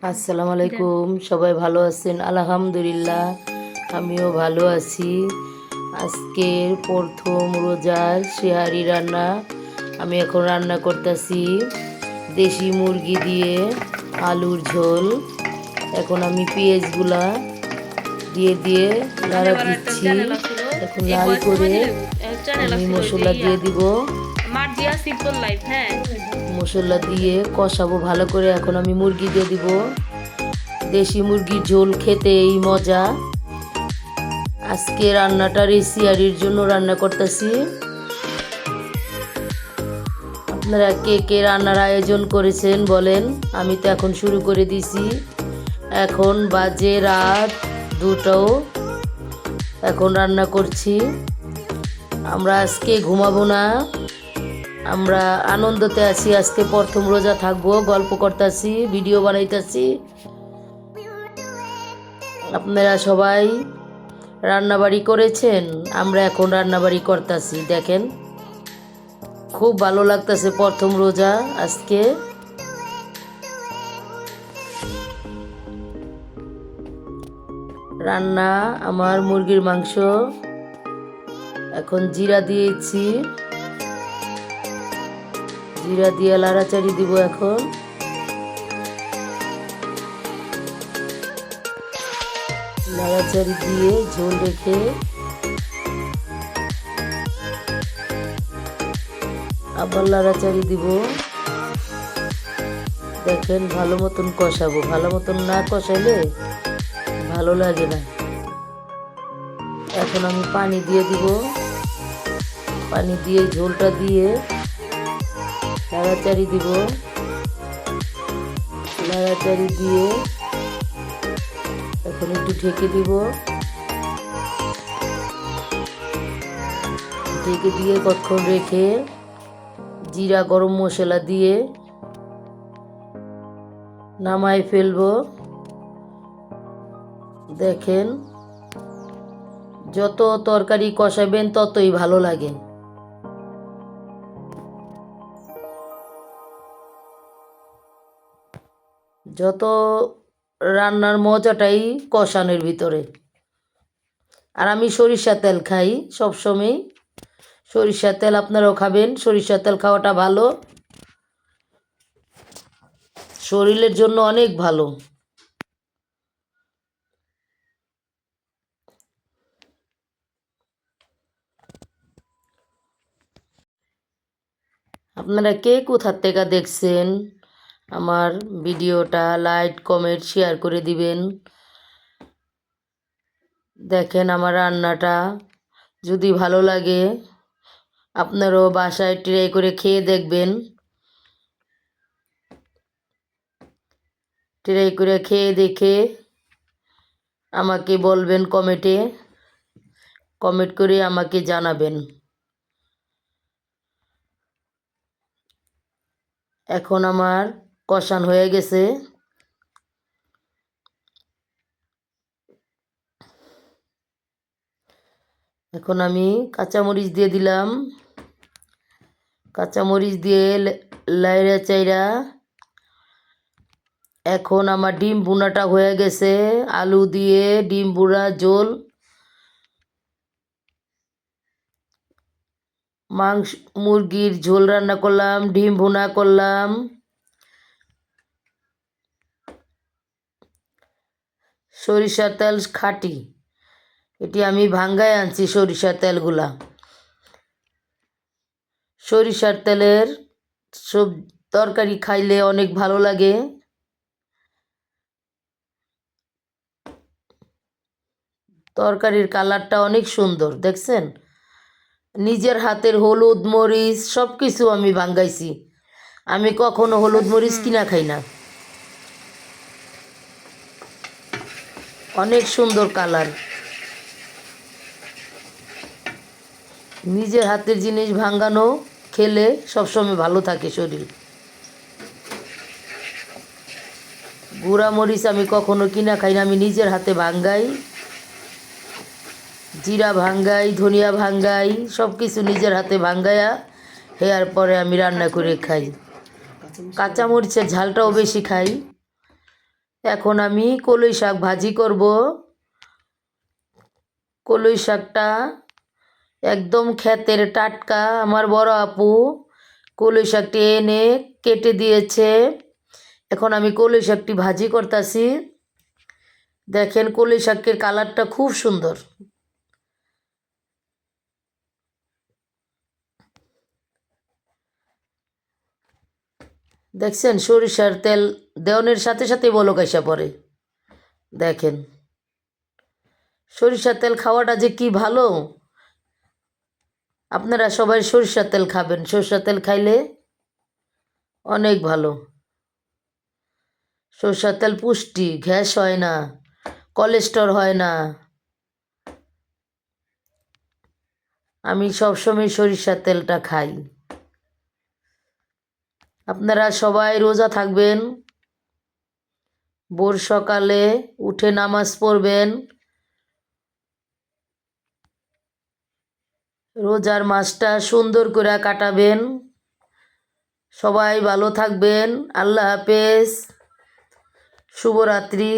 আসসালামু আলাইকুম, সবাই ভালো আছেন? আলহামদুলিল্লাহ, আমিও ভালো আছি। আজকের প্রথম রোজার সেহারি রান্না আমি এখন রান্না করতেছি দেশি মুরগি দিয়ে আলুর ঝোল। এখন আমি পেঁয়াজগুলা দিয়ে দিয়ে নাড়া দিচ্ছি। এখন লাল করে আমি মশলা দিয়ে দিব। Marjia simple life. হ্যাঁ, মশলা দিয়ে কষাবো ভালো করে। এখন আমি মুরগি দিয়ে দিব। দেশি মুরগির ঝোল খেতে এই মজা। আজকে রান্নাটা রেসিয়ারির জন্য রান্না করতেছি। আপনারা কে কে রান্নার আয়োজন করেছেন বলেন। আমি তো এখন শুরু করে দিছি। এখন বাজে রাত 2টাও। এখন রান্না করছি। আমরা আজকে ঘুমাবো না, আমরা আনন্দতে আছি। আজকে প্রথম রোজা থাকবো, গল্প করতেছি, ভিডিও বানাইতেছি। আপনারা সবাই রান্নাবাড়ি করেছেন? আমরা এখন রান্নাবাড়ি করতেছি। দেখেন, খুব ভালো লাগতেছে প্রথম রোজা আজকে। রান্না আমার মুরগির মাংস। এখন জিরা দিয়েছি, জিরা দিয়ে লাড়াচাড়ি দিব। এখন নাড়াচাড়ি দিয়ে ঝোল রেখে আবার নাড়াচাড়ি দিব। দেখেন, ভালো মতন কষাবো। ভালো মতন না কষাইলে ভালো লাগে না। এখন আমি পানি দিয়ে দিব। পানি দিয়ে ঝোলটা দিয়ে নাড়াচাড়ি দিব। নাড়াচাড়ি দিয়ে এখন একটু ঢেকে দিব। ঢেকে দিয়ে কতক্ষণ রেখে জিরা গরম মশলা দিয়ে নামাই ফেলবো। দেখেন, যত তরকারি কষাবেন ততই ভালো লাগে। যত রান্নার মজাটাই কষানোর ভিতরে। আর আমি সরিষা তেল খাই সবসময়। সরিষা তেল আপনারাও খাবেন। সরিষা তেল খাওয়াটা ভালো, শরীরের জন্য অনেক ভালো। আপনারা কে কোথার থেকে দেখছেন আমার ভিডিওটা লাইক কমেন্ট শেয়ার করে দিবেন। দেখেন, আমার রান্নাটা যদি ভালো লাগে আপনারাও বাসায় ট্রাই করে খেয়ে দেখবেন। ট্রাই করে খেয়ে দেখে আমাকে বলবেন কমেন্টে। কমেন্ট করে আমাকে জানাবেন। এখন আমার কষান হয়ে গেছে। এখন আমি কাঁচামরিচ দিয়ে দিলাম। কাঁচামরিচ দিয়ে লাইড়া চাইরা এখন আমার ডিম ভুনাটা হয়ে গেছে। আলু দিয়ে ডিম ভুনা ঝোল। মাংস মুরগির ঝোল রান্না করলাম, ডিম ভুনা করলাম। সরিষার তেল খাঁটি, এটি আমি ভাঙ্গায় আনছি। সরিষার তেলগুলা, সরিষার তেলের সব তরকারি খাইলে অনেক ভালো লাগে। তরকারির কালারটা অনেক সুন্দর, দেখছেন? নিজের হাতের হলুদ মরিচ সব কিছু আমি ভাঙ্গাইছি। আমি কখনো হলুদ মরিচ কিনা খাই না। অনেক সুন্দর কালার। নিজের হাতের জিনিস ভাঙ্গানো খেলে সবসময় ভালো থাকে শরীর। গুঁড়া মরিচ আমি কখনো কিনা খাই না, আমি নিজের হাতে ভাঙ্গাই। জিরা ভাঙ্গাই, ধনিয়া ভাঙ্গাই, সব কিছু নিজের হাতে ভাঙ্গাইয়া হেয়ার পরে আমি রান্না করে খাই। কাঁচামরিচের ঝালটাও বেশি খাই। এখন আমি কলই শাক ভাজি করব। কলই শাকটা একদম ক্ষেতের টাটকা, আমার বড় আপু কলই শাকটি এনে কেটে দিয়েছে। এখন আমি কলই শাকটি ভাজি করতেছি। দেখেন কলই শাকের কালারটা খুব সুন্দর। দেখছেন সরিষার তেল দেওয়ানোর সাথে সাথে বলক আইসা পড়ে। দেখেন সরিষার তেল খাওয়াটা যে কি ভালো। আপনারা সবাই সরিষার তেল খাবেন, সরিষার তেল খাইলে অনেক ভালো। সরিষার তেল পুষ্টি, গ্যাস হয় না, কোলেস্টেরল হয় না। আমি সবসময় সরিষার তেলটা খাই। আপনারা সবাই রোজা থাকবেন, ভোর সকালে উঠে নামাজ পড়বেন, রোজার মাসটা সুন্দর করে কাটাবেন। সবাই ভালো থাকবেন। আল্লাহ হাফেজ, শুভরাত্রি।